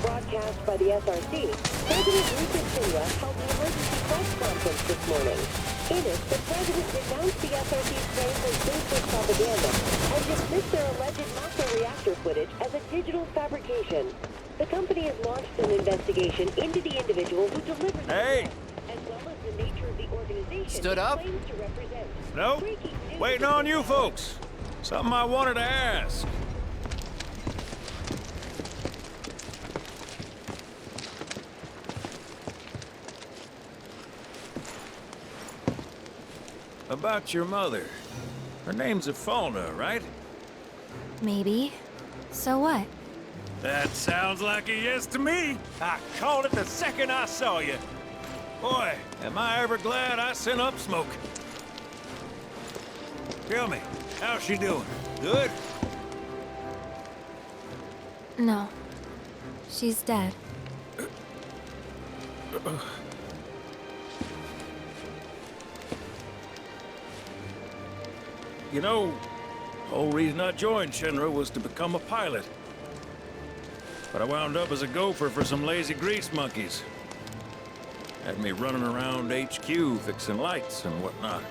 broadcast by the SRC, President Lucas Silva held an emergency press conference this morning. In it, the president denounced the SRC's claims as baseless propaganda and dismissed their alleged NASA reactor footage as a digital fabrication. The company has launched an investigation into the individual who delivered the Hey! as well as the nature of the organization Stood up? claims to represent. Nope. Waiting on you folks. Something I wanted to ask. About your mother. Her name's Ifalna, right? Maybe. So what? That sounds like a yes to me. I called it the second I saw you. Boy, am I ever glad I sent up smoke. Tell me, how's she doing? Good? No. She's dead. You know, the whole reason I joined Shinra was to become a pilot. But I wound up as a gopher for some lazy grease monkeys. Had me running around HQ fixing lights and whatnot.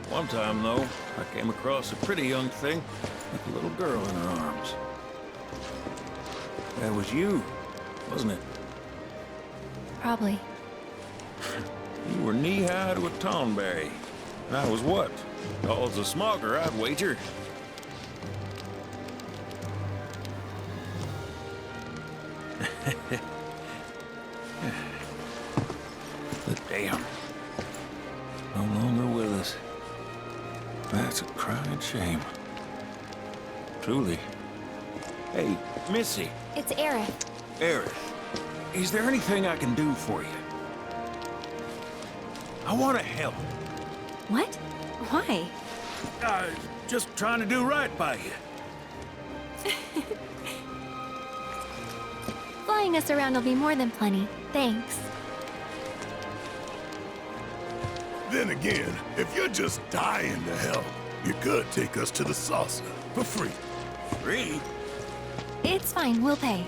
One time, though, I came across a pretty young thing with a little girl in her arms. That was you, wasn't it? Probably. You were knee-high to a tonberry. And I was what? Tall as a smogger, I'd wager. But damn. No longer with us. That's a crying shame. Truly. Hey, Missy. It's Aerith. Aerith, is there anything I can do for you? I want to help. What? Why? Just trying to do right by you. Flying us around will be more than plenty. Thanks. Then again, if you're just dying to help, you could take us to the saucer for free. Free? It's fine, we'll pay.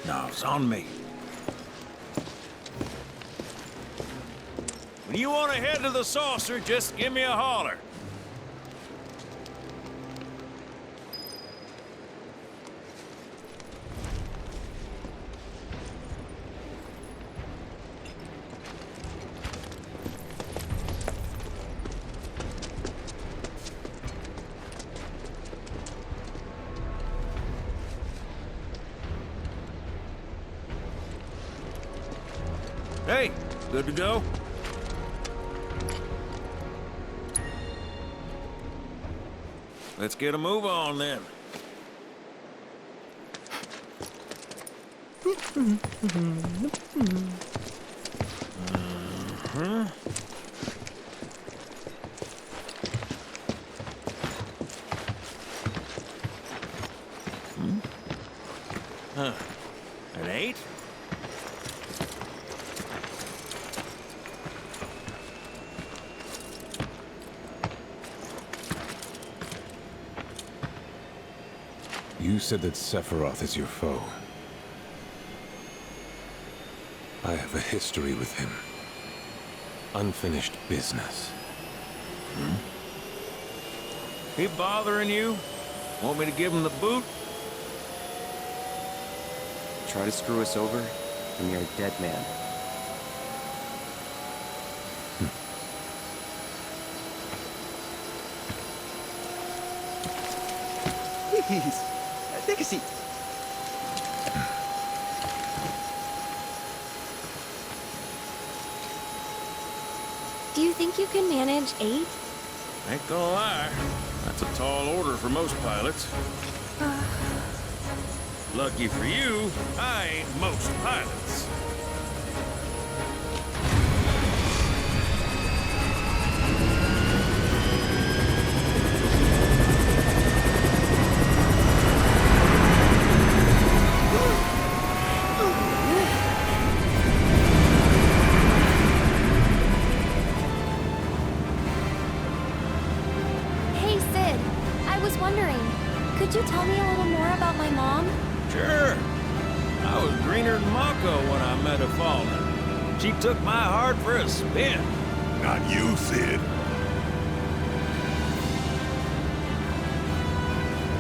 No, it's on me. When you want to head to the saucer, just give me a holler. Hey, good to go? Let's get a move on then. Huh. An 8? You said that Sephiroth is your foe. I have a history with him. Unfinished business. He bothering you? Want me to give him the boot? Try to screw us over, and you're a dead man. Please, take a seat. Do you think you can manage 8? Ain't gonna lie. That's a tall order for most pilots. Lucky for you, I ain't most pilots. Hey, Sid. Could you tell me a little more about my mom? Sure. I was greener than Mako when I met her fallen. She took my heart for a spin. Not you, Sid.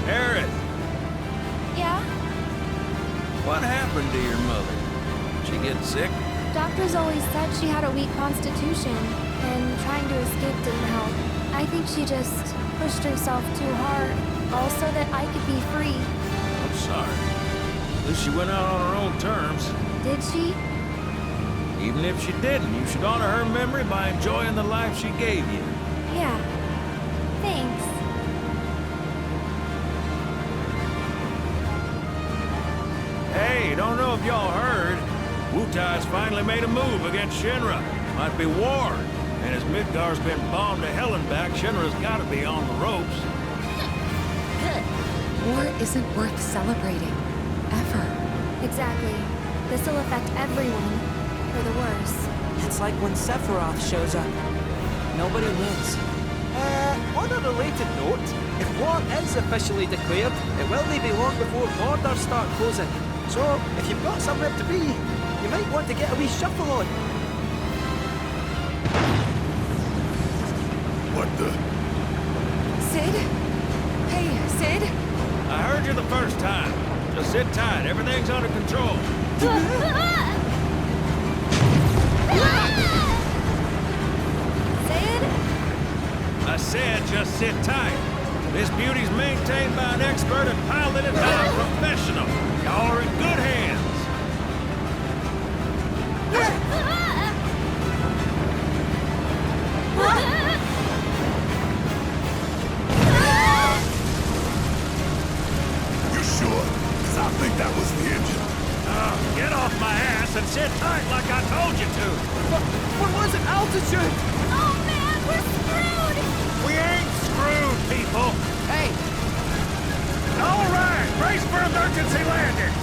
Aerith, Yeah? what happened to your mother? She get sick? Doctors always said she had a weak constitution, and trying to escape didn't help. I think she just pushed herself too hard, all so that I could be free. I'm sorry. At least she went out on her own terms. Did she? Even if she didn't, you should honor her memory by enjoying the life she gave you. Yeah. Thanks. Hey, don't know if y'all heard. Wutai's finally made a move against Shinra. Might be war. And as Midgar's been bombed to hell and back, Shinra's gotta be on the ropes. War isn't worth celebrating. Ever. Exactly. This'll affect everyone. For the worse. It's like when Sephiroth shows up. Nobody wins. On a related note, if war is officially declared, it will be long before borders start closing. So, if you've got somewhere to be, you might want to get a wee shuffle on. What the? Sid? Hey, Sid? I heard you the first time. Just sit tight. Everything's under control. Sid? I said just sit tight. This beauty's maintained by an expert and piloted by a professional. Y'all are in good hands. You sure? Because I think that was the engine. Get off my ass and sit tight like I told you to. What was it? Altitude? Oh man, we're screwed! We ain't screwed, people. Hey, All right, brace for emergency landing.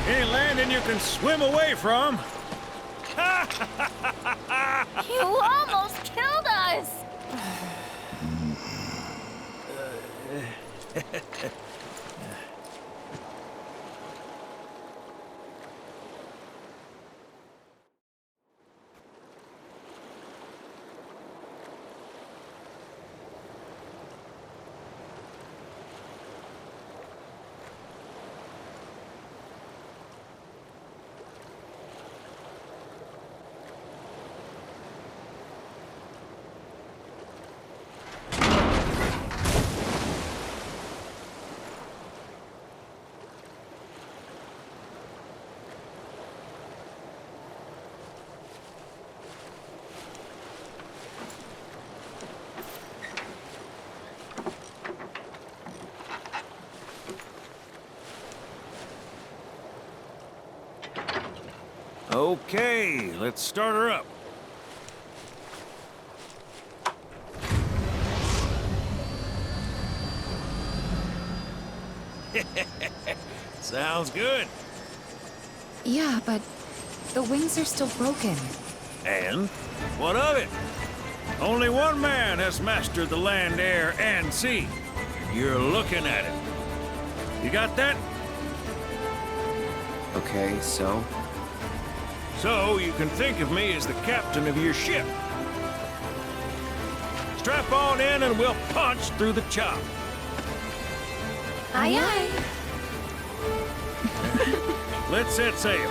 Any landing you can swim away from. You almost killed us! Okay, let's start her up. Sounds good. Yeah, but the wings are still broken. And what of it? Only one man has mastered the land, air, and sea. You're looking at it. You got that? Okay, so? So you can think of me as the captain of your ship. Strap on in and we'll punch through the chop. Aye aye. Let's set sail.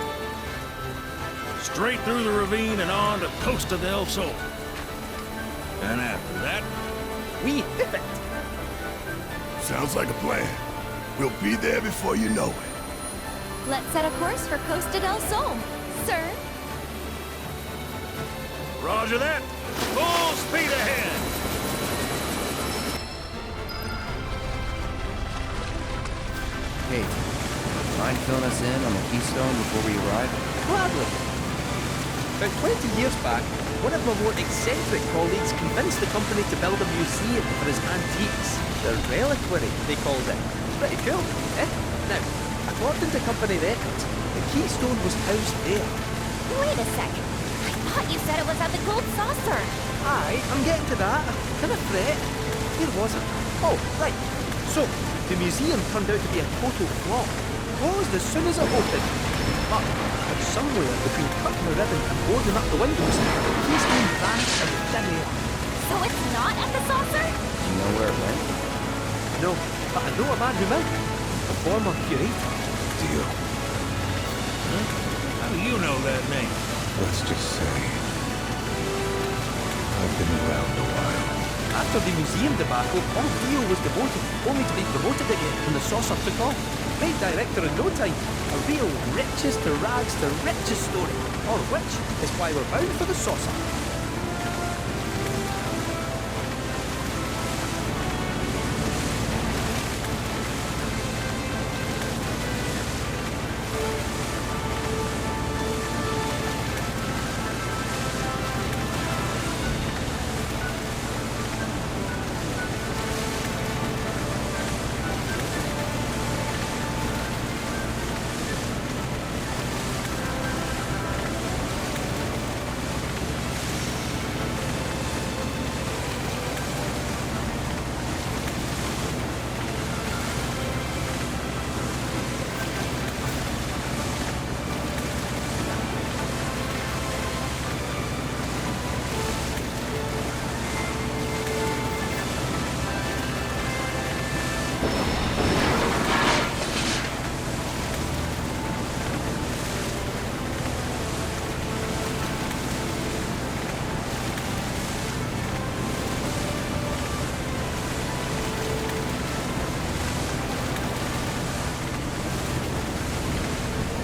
Straight through the ravine and on to Costa del Sol. And after that, we hit it. Sounds like a plan. We'll be there before you know it. Let's set a course for Costa del Sol, sir. Roger that. Full speed ahead. Hey, mind filling us in on the Keystone before we arrive? Gladly. About 20 years back, one of my more eccentric colleagues convinced the company to build a museum for his antiques. The reliquary, they called it. Pretty cool, eh? Now, according to company records, the keystone was housed there. Wait a second. I thought you said it was at the gold saucer. Aye, I'm getting to that. Can I fret? Where was it? Oh, right. So, the museum turned out to be a total flop. Closed as soon as it opened. But, somewhere between cutting the ribbon and boarding up the windows, the keystone vanished into thin air. So it's not at the saucer? Do you know where it went? No, but I know a man who might. A former curator. Deal. How do you know that name? Let's just say I've been around a while. After the museum debacle, all Dio was devoted, only to be promoted again when the saucer took off. Made director in no time. A real riches to rags to riches story. All of which is why we're bound for the saucer.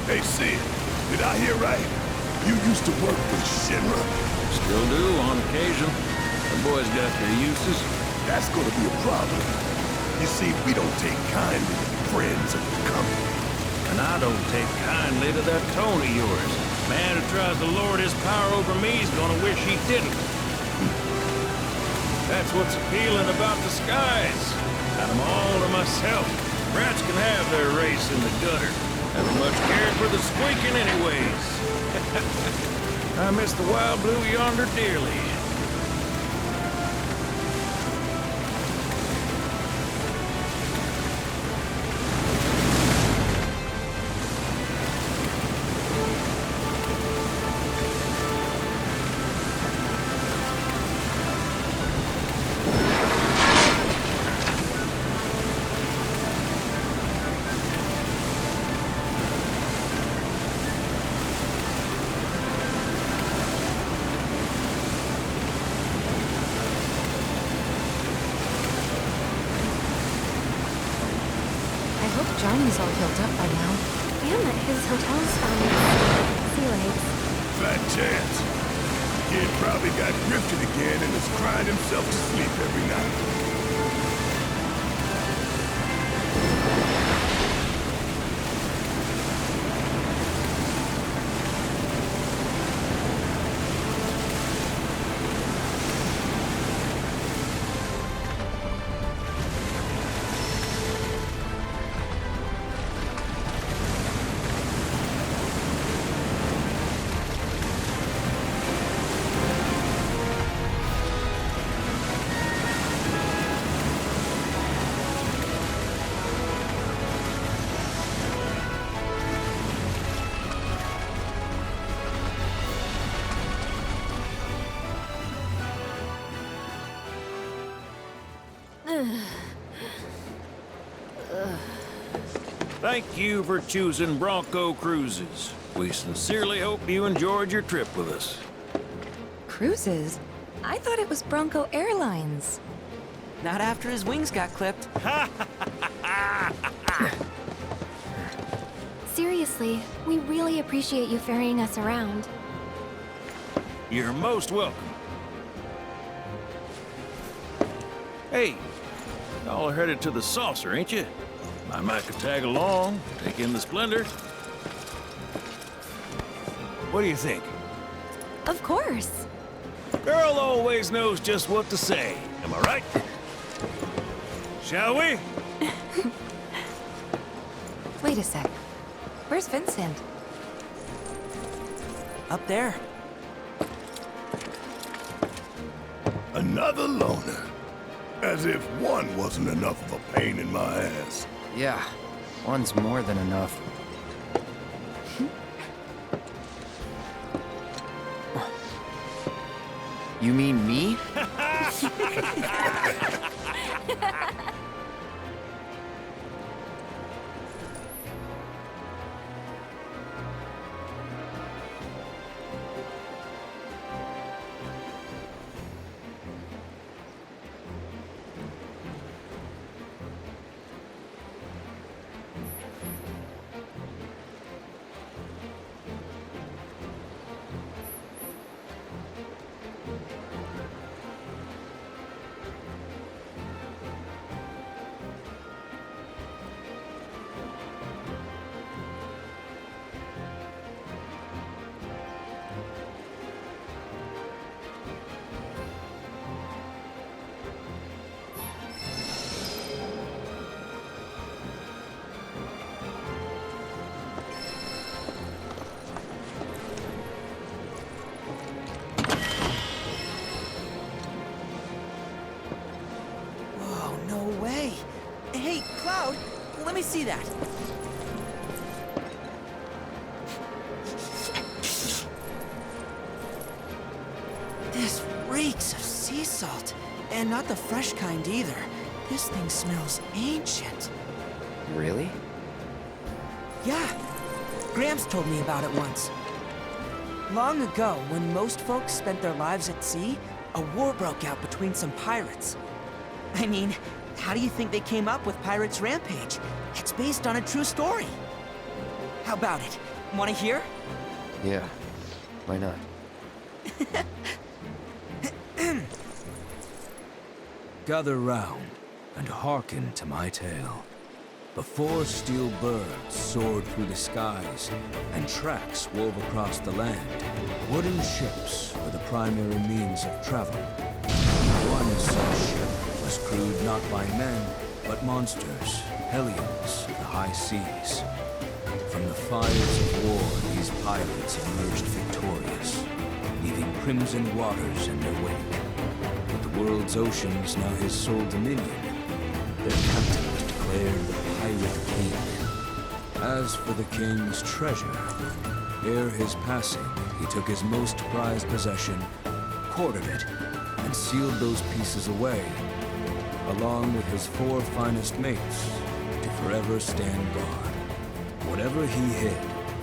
Hey, Sid, did I hear right? You used to work with Shinra? Still do, on occasion. The boys got their uses. That's gonna be a problem. You see, we don't take kindly to friends of the company. And I don't take kindly to that tone of yours. Man who tries to lord his power over me is gonna wish he didn't. That's what's appealing about the skies. Got them all to myself. Rats can have their race in the gutter. Haven't much cared for the squeaking anyways. I miss the wild blue yonder dearly. Johnny's all healed up by now. And that his hotel's found sea legs. Fat chance. Kid probably got grifted again and is crying himself to sleep every night. Thank you for choosing Bronco Cruises. We sincerely hope you enjoyed your trip with us. Cruises? I thought it was Bronco Airlines. Not after his wings got clipped. Seriously, we really appreciate you ferrying us around. You're most welcome. Hey, y'all are headed to the saucer, ain't you? I might could tag along, take in the splendor. What do you think? Of course. Girl always knows just what to say. Am I right? Shall we? Wait a sec. Where's Vincent? Up there. Another loner. As if one wasn't enough of a pain in my ass. Yeah, one's more than enough. You mean me? Whoa, no way. Hey, Cloud, let me see that. This reeks of sea salt. And not the fresh kind either. This thing smells ancient. Really? Yeah. Gramps told me about it once. Long ago, when most folks spent their lives at sea, a war broke out between some pirates. I mean, how do you think they came up with Pirates Rampage? It's based on a true story. How about it? Want to hear? Yeah. Why not? Gather round and hearken to my tale. Before steel birds soared through the skies and tracks wove across the land, wooden ships were the primary means of travel. One such ship was crewed not by men, but monsters, hellions of the high seas. From the fires of war, these pirates emerged victorious, leaving crimson waters in their wake. But the world's oceans now his sole dominion. Their captain was declared the Pirate King. As for the king's treasure, ere his passing, he took his most prized possession, quartered it, and sealed those pieces away, along with his 4 finest mates, to forever stand guard. Whatever he hid,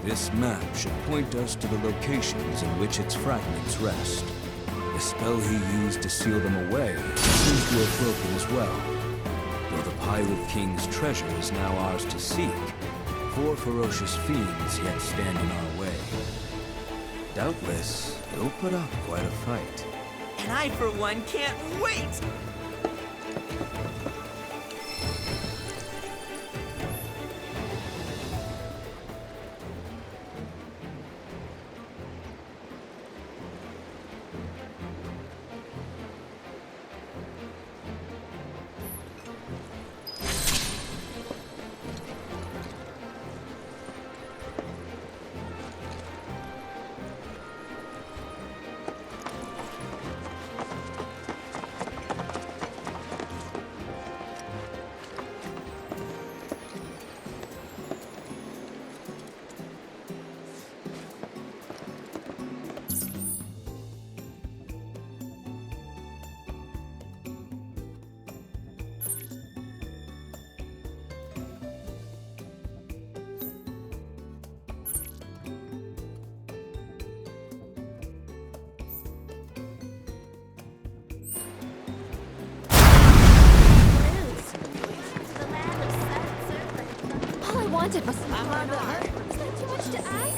this map should point us to the locations in which its fragments rest. The spell he used to seal them away seems to have broken as well. Though the Pirate King's treasure is now ours to seek, 4 ferocious fiends yet stand in our way. Doubtless, they'll put up quite a fight. And I, for one, can't wait! All I wanted was some hard art. Is that too much to ask?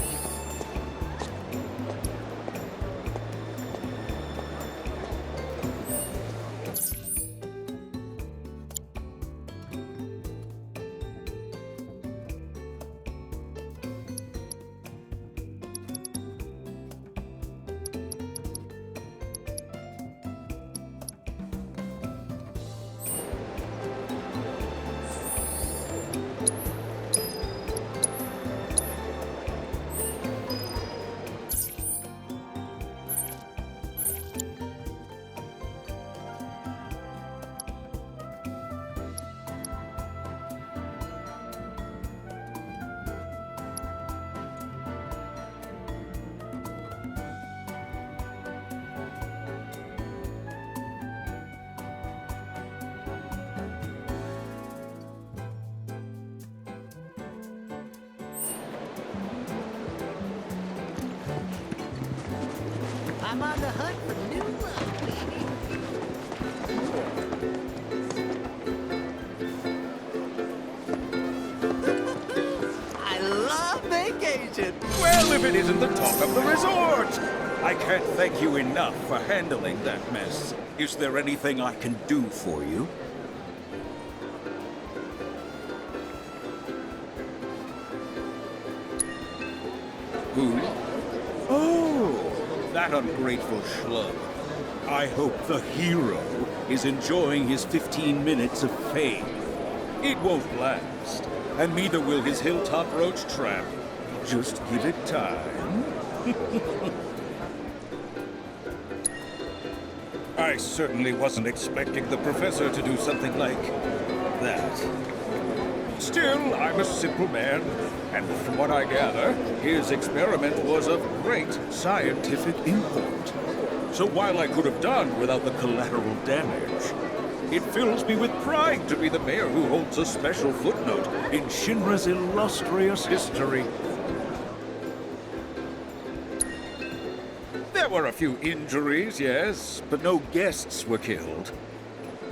I'm on the hunt for new love, baby. I love vacation. Well, if it isn't the talk of the resort! I can't thank you enough for handling that mess. Is there anything I can do for you? Who? Oh, that ungrateful schlub. I hope the hero is enjoying his 15 minutes of fame. It won't last, and neither will his hilltop roach trap. Just give it time. I certainly wasn't expecting the professor to do something like that. Still, I'm a simple man, and from what I gather, his experiment was of great scientific import. So while I could have done without the collateral damage, it fills me with pride to be the mayor who holds a special footnote in Shinra's illustrious history. There were a few injuries, yes, but no guests were killed.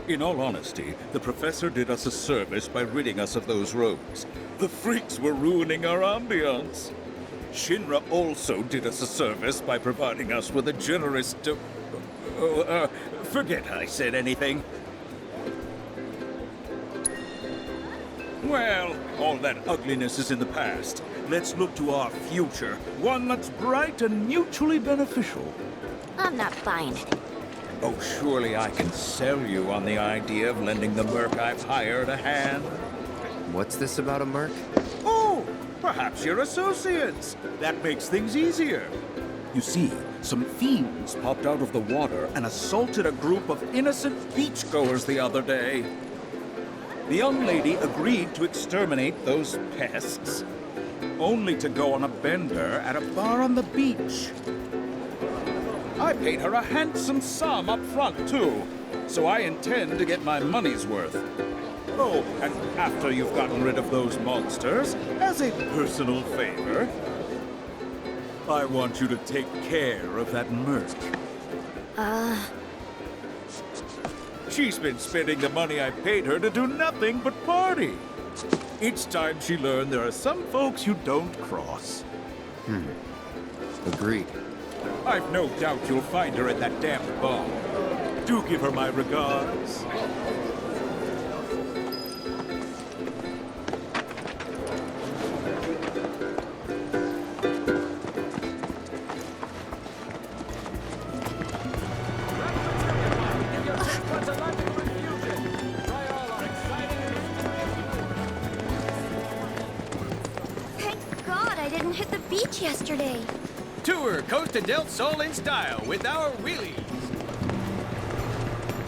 In all honesty, the professor did us a service by ridding us of those rogues. The freaks were ruining our ambiance. Shinra also did us a service by providing us with a generous forget I said anything. Well, all that ugliness is in the past. Let's look to our future, one that's bright and mutually beneficial. I'm not buying it. Oh, surely I can sell you on the idea of lending the merc I've hired a hand. What's this about a merc? Oh, perhaps you're associates. That makes things easier. You see, some fiends popped out of the water and assaulted a group of innocent beachgoers the other day. The young lady agreed to exterminate those pests, only to go on a bender at a bar on the beach. I paid her a handsome sum up front, too, so I intend to get my money's worth. Oh, and after you've gotten rid of those monsters, as a personal favor, I want you to take care of that merc. She's been spending the money I paid her to do nothing but party. It's time she learned there are some folks you don't cross. Agreed. I've no doubt you'll find her at that damn bar. Do give her my regards. Thank God I didn't hit the beach yesterday. Tour Costa del Sol in style with our wheelies.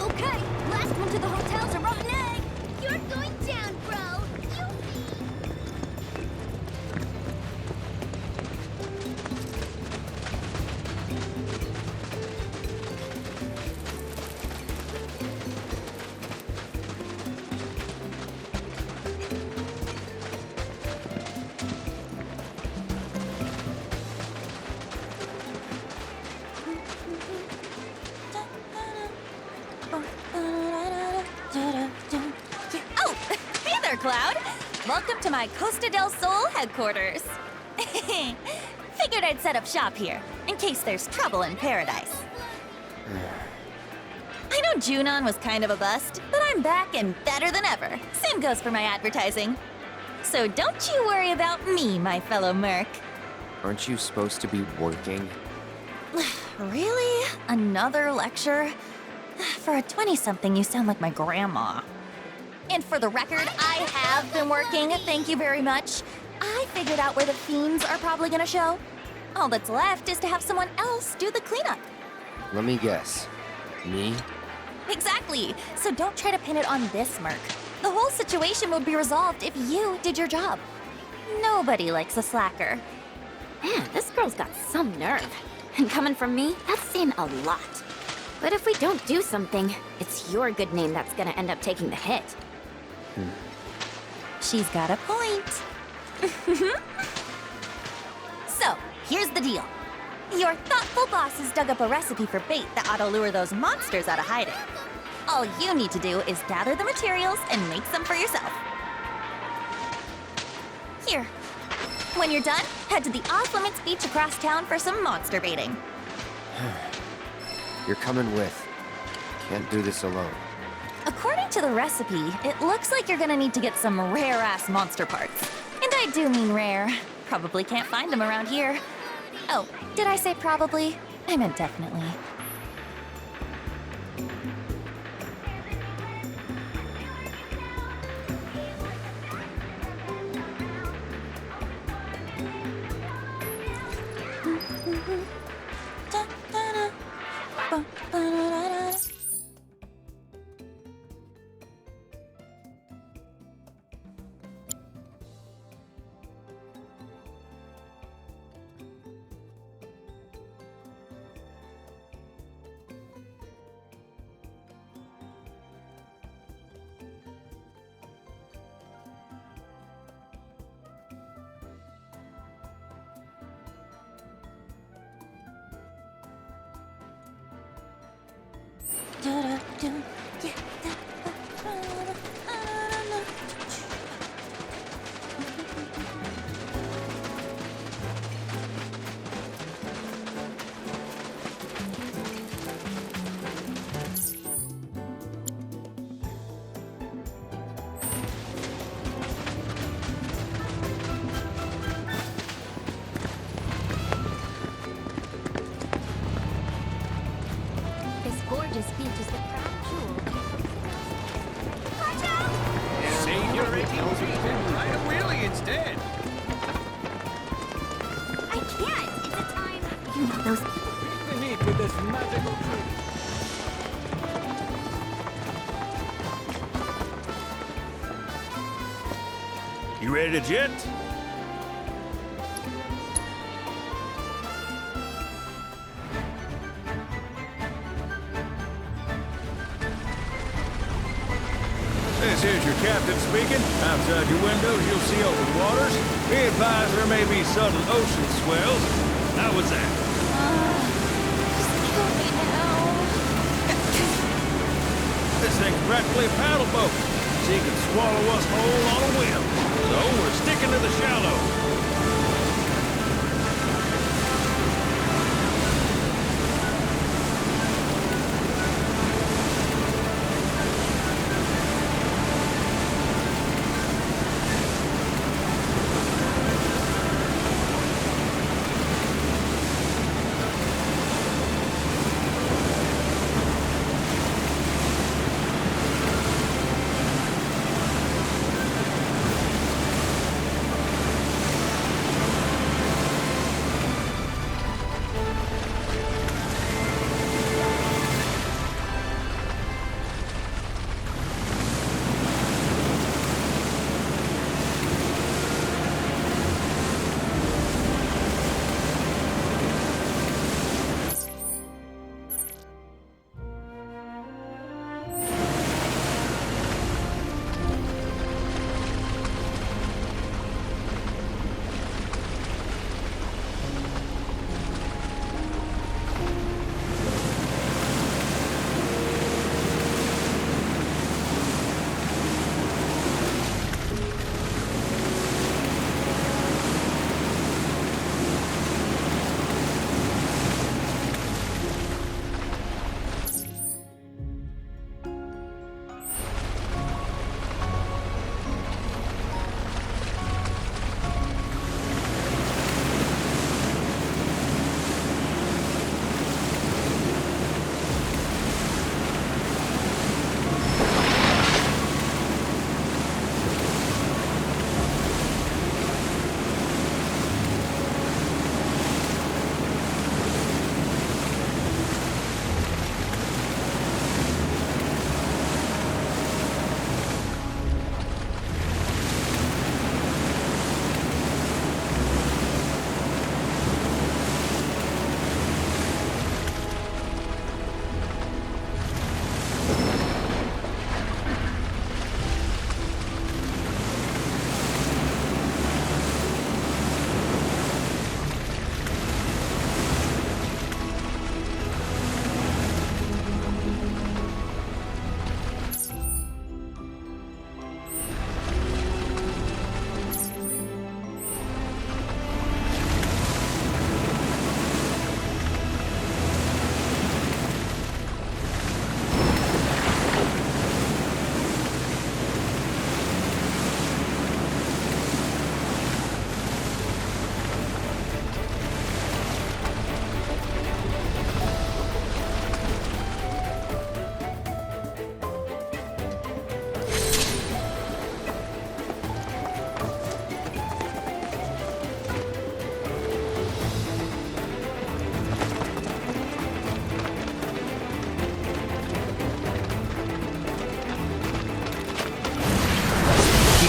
Okay, last one to the hotel's a rotten egg. You're going down, bro. Oh, hey there, Cloud. Welcome to my Costa del Sol headquarters. Figured I'd set up shop here, in case there's trouble in paradise. I know Junon was kind of a bust, but I'm back and better than ever. Same goes for my advertising. So don't you worry about me, my fellow merc. Aren't you supposed to be working? Really? Another lecture? For a 20-something, you sound like my grandma. And for the record, I have been working, thank you very much. I figured out where the fiends are probably gonna show. All that's left is to have someone else do the cleanup. Let me guess. Me? Exactly. So don't try to pin it on this merc. The whole situation would be resolved if you did your job. Nobody likes a slacker. Man, this girl's got some nerve. And coming from me, that's saying a lot. But if we don't do something, it's your good name that's gonna end up taking the hit. She's got a point. So, here's the deal. Your thoughtful boss has dug up a recipe for bait that ought to lure those monsters out of hiding. All you need to do is gather the materials and make some for yourself. Here. When you're done, head to the off-limits beach across town for some monster baiting. You're coming with. Can't do this alone. According to the recipe, it looks like you're gonna need to get some rare-ass monster parts. And I do mean rare. Probably can't find them around here. Oh, did I say probably? I meant definitely. Gorgeous beach is the crown jewel. Watch out! Save your 18 ride a wheelie instead. I can't. It's a time. You know those. Beat the heat with this magical trick. You ready to jet? This is your captain speaking. Outside your windows, you'll see open waters. Be advised there may be sudden ocean swells. How was that? Just kill me now. This thing's practically a paddle boat. She can swallow us whole on a whim. So we're sticking to the shallow.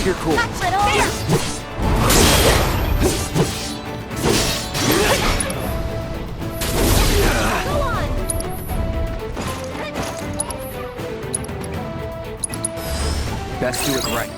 Keep your cool. Best do it right.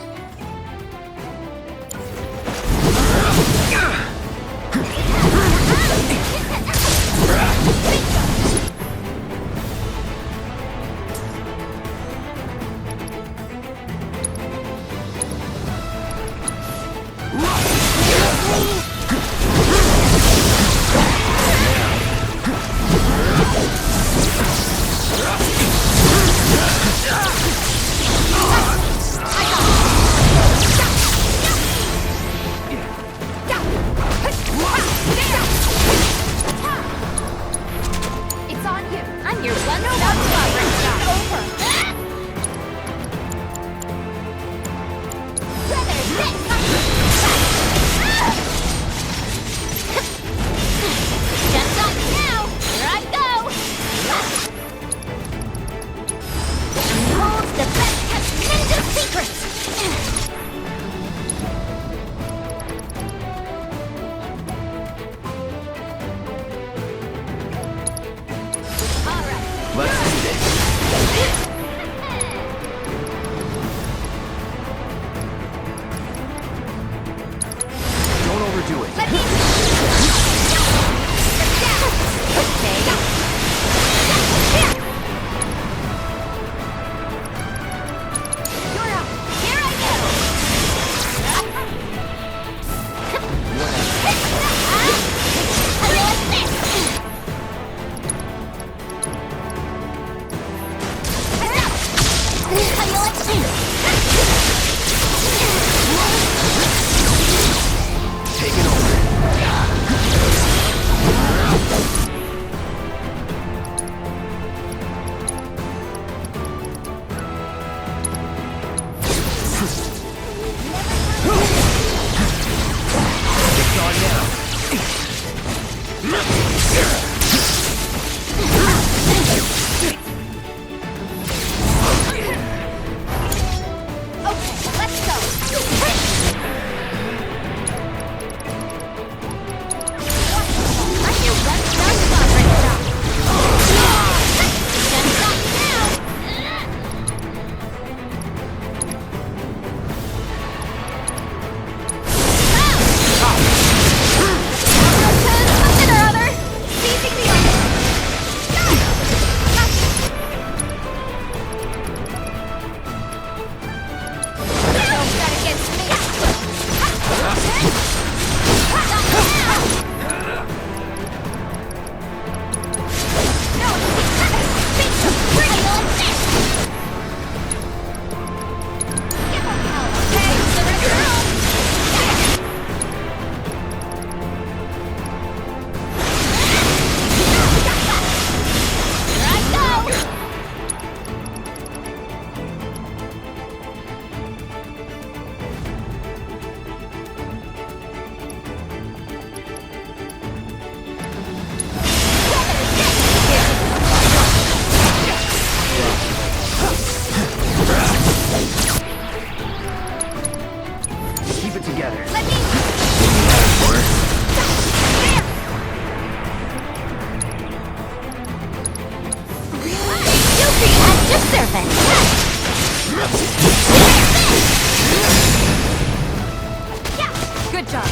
Good job.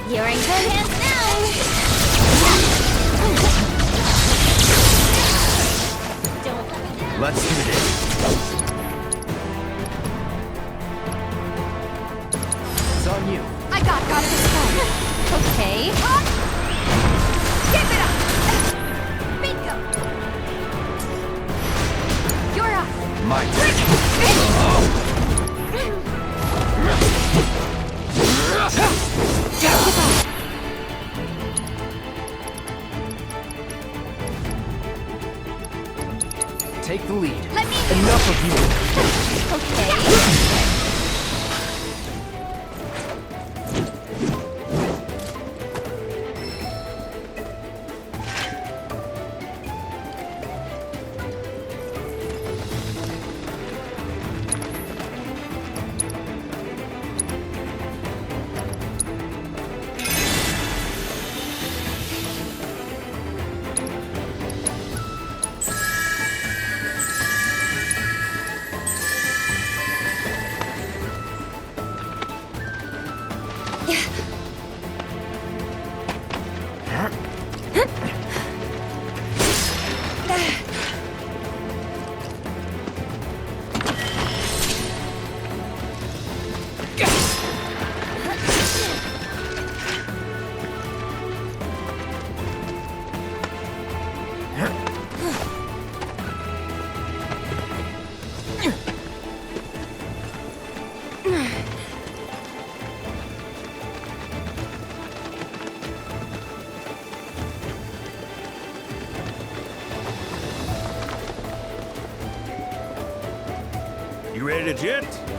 You're in good hands now. Don't let me down. Let's do this. It's on you. I got this one. Okay. Keep it up. Bingo. You're up. My turn. Take the lead. Let me. Enough of you. Okay. You ready to jet?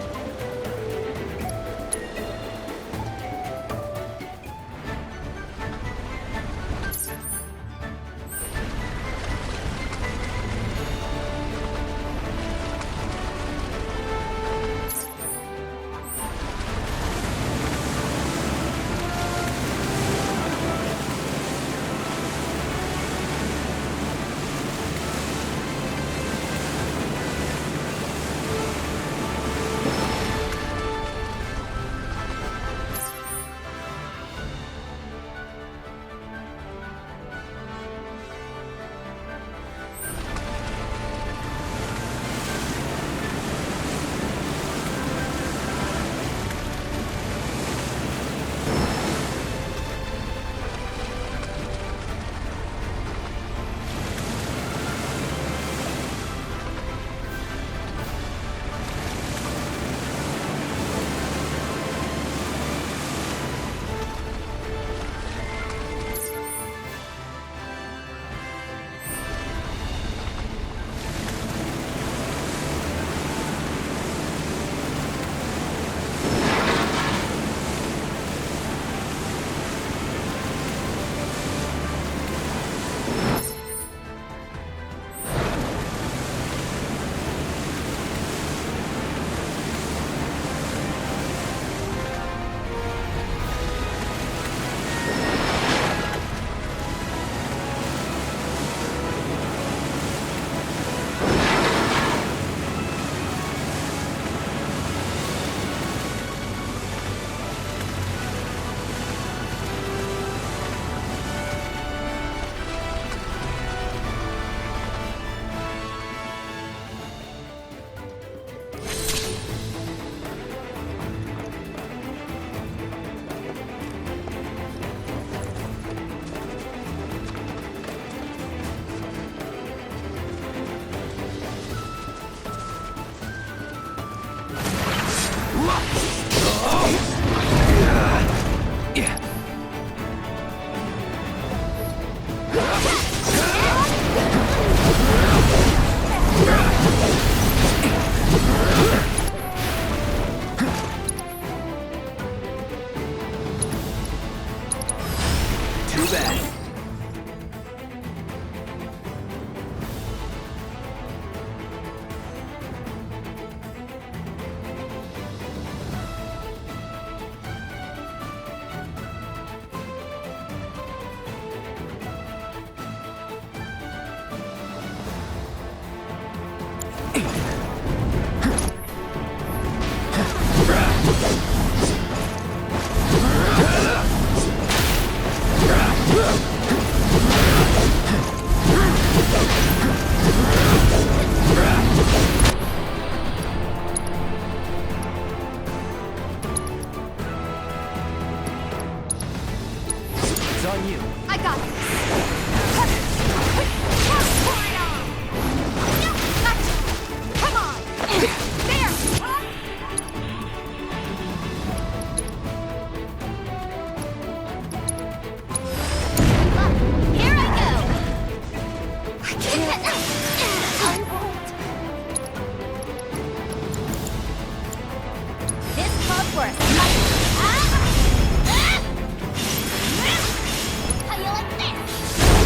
How you like this?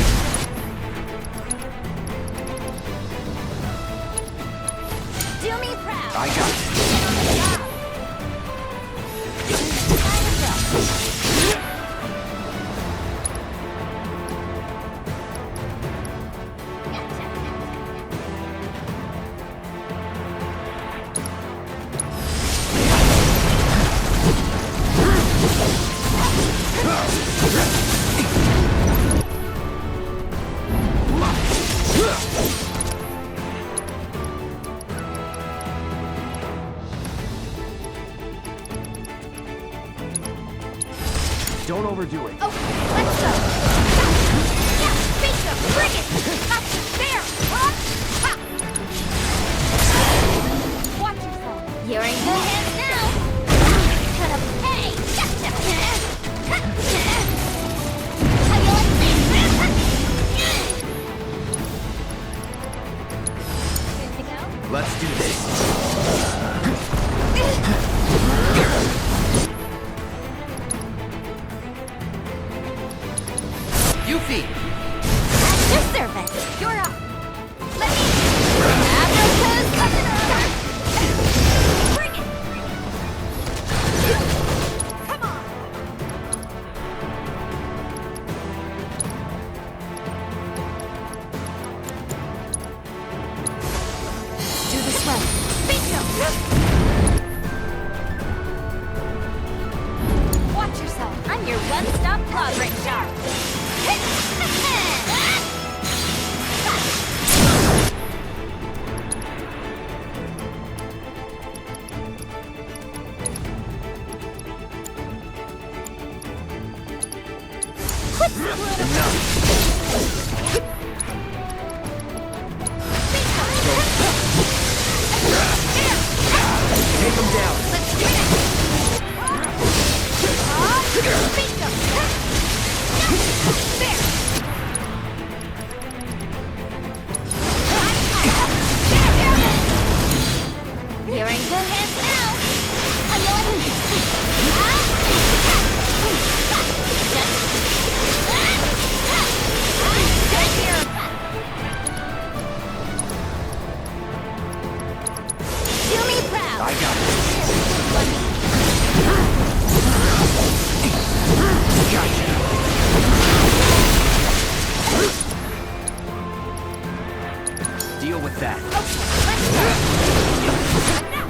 Don't overdo it. Okay, let's go. Yeah, bingo, bring it. Gotcha, there. Huh? Ha. Watch yourself. You're in good hands now. Gonna pay. Gotcha. How you like this? Good to go? Let's do this. Yuffie! At your service. You're up. Let me... Africa's thunder! Bring it! Come on! Do this right. Bingo! Watch yourself. I'm your one-stop progress jar. Take him down. Let's do it! Bingo! There! You're in good hands now! How you like this? Get here! Do me proud! I got it. Gotcha. Deal with that. Okay, let's go! Now!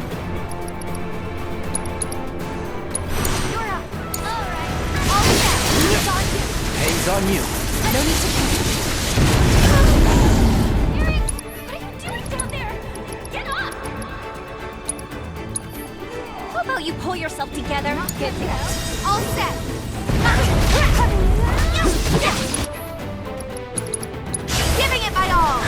You're up! Alright, all set! It's on you! Hands on you. No need to panic. Eric, what are you doing down there? Get up! How about you pull yourself together? Good to go. All set. Giving it my all.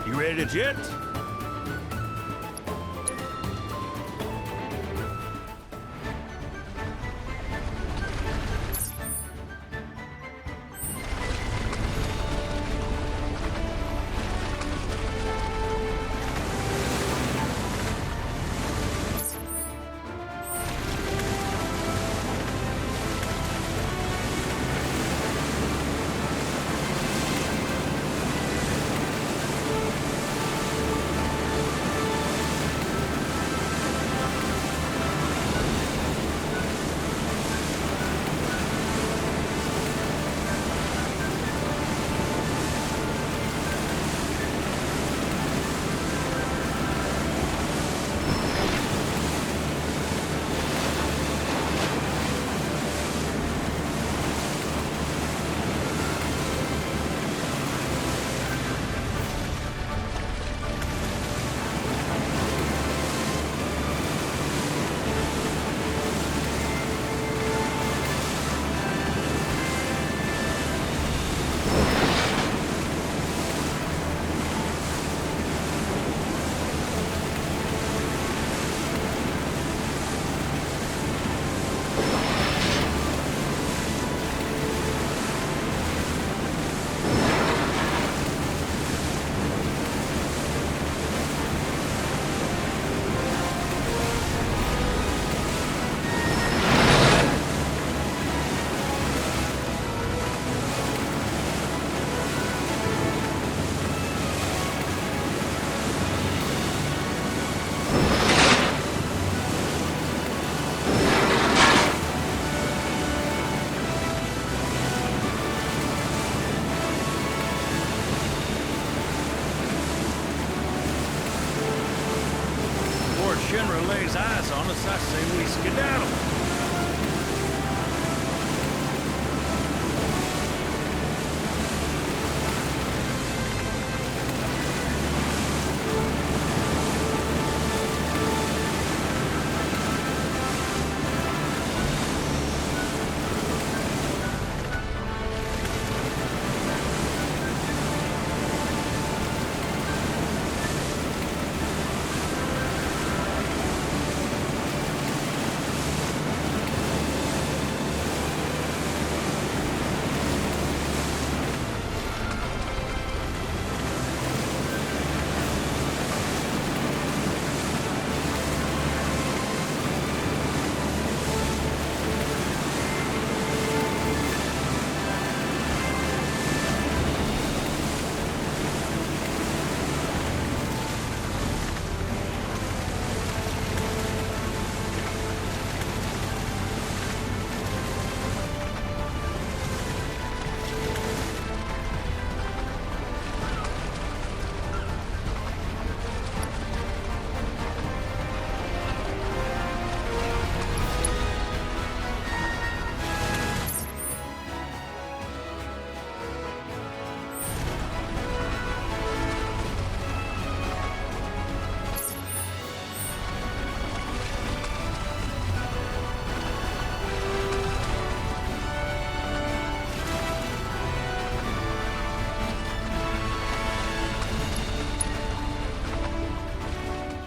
You ready to jet? guess I say we skedaddle.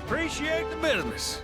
Appreciate the business.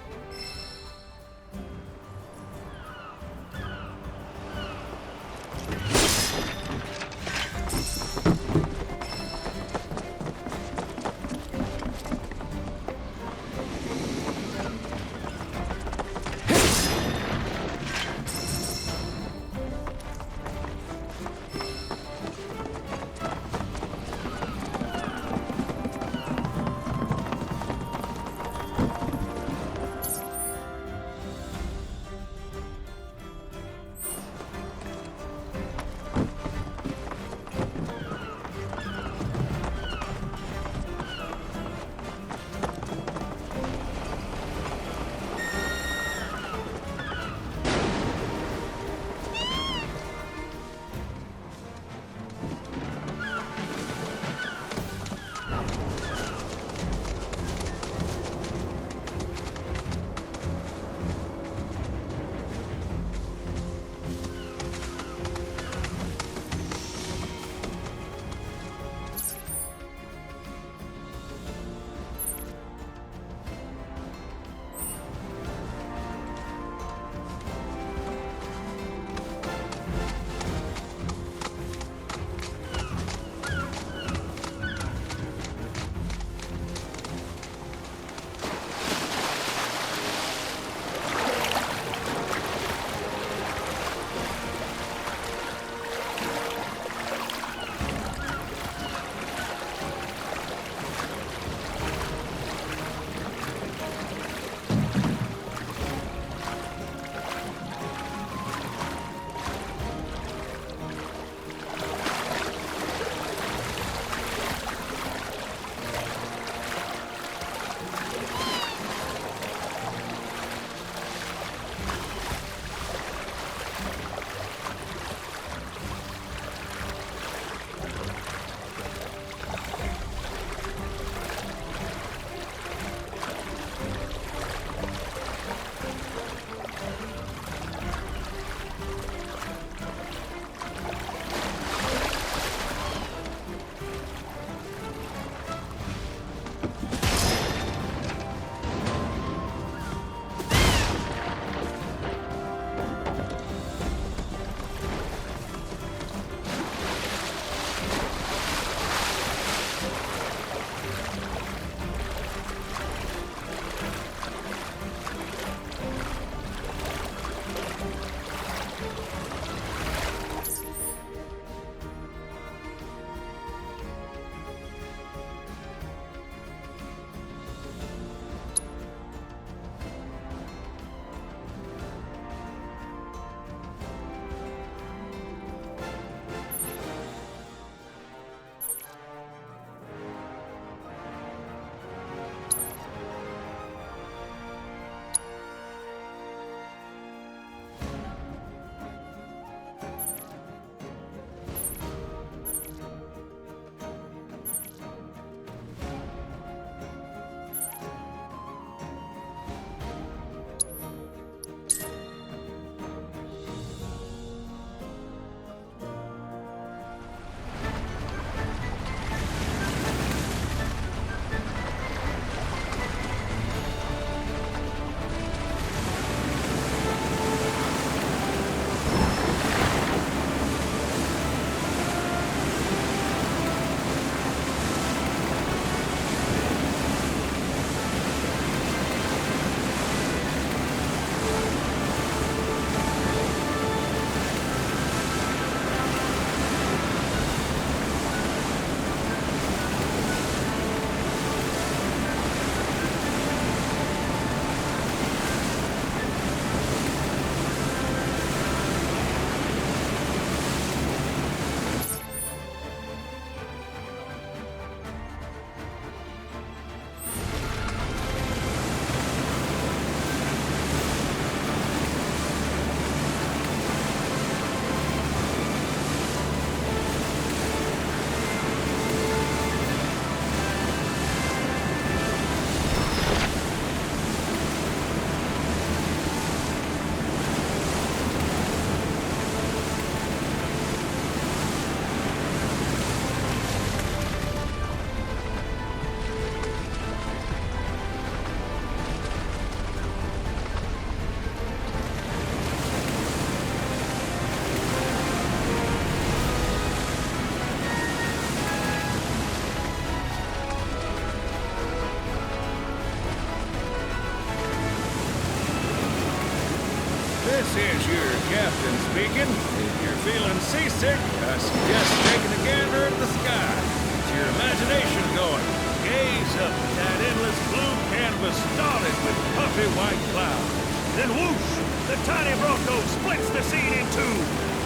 feeling seasick, I suggest taking a gander at the sky. Get your imagination going. Gaze up at that endless blue canvas dotted with puffy white clouds. Then whoosh! The tiny Bronco splits the scene in two.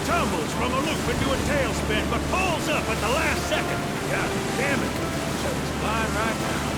Tumbles from a loop into a tailspin, but pulls up at the last second. God damn it. So it's flying right now.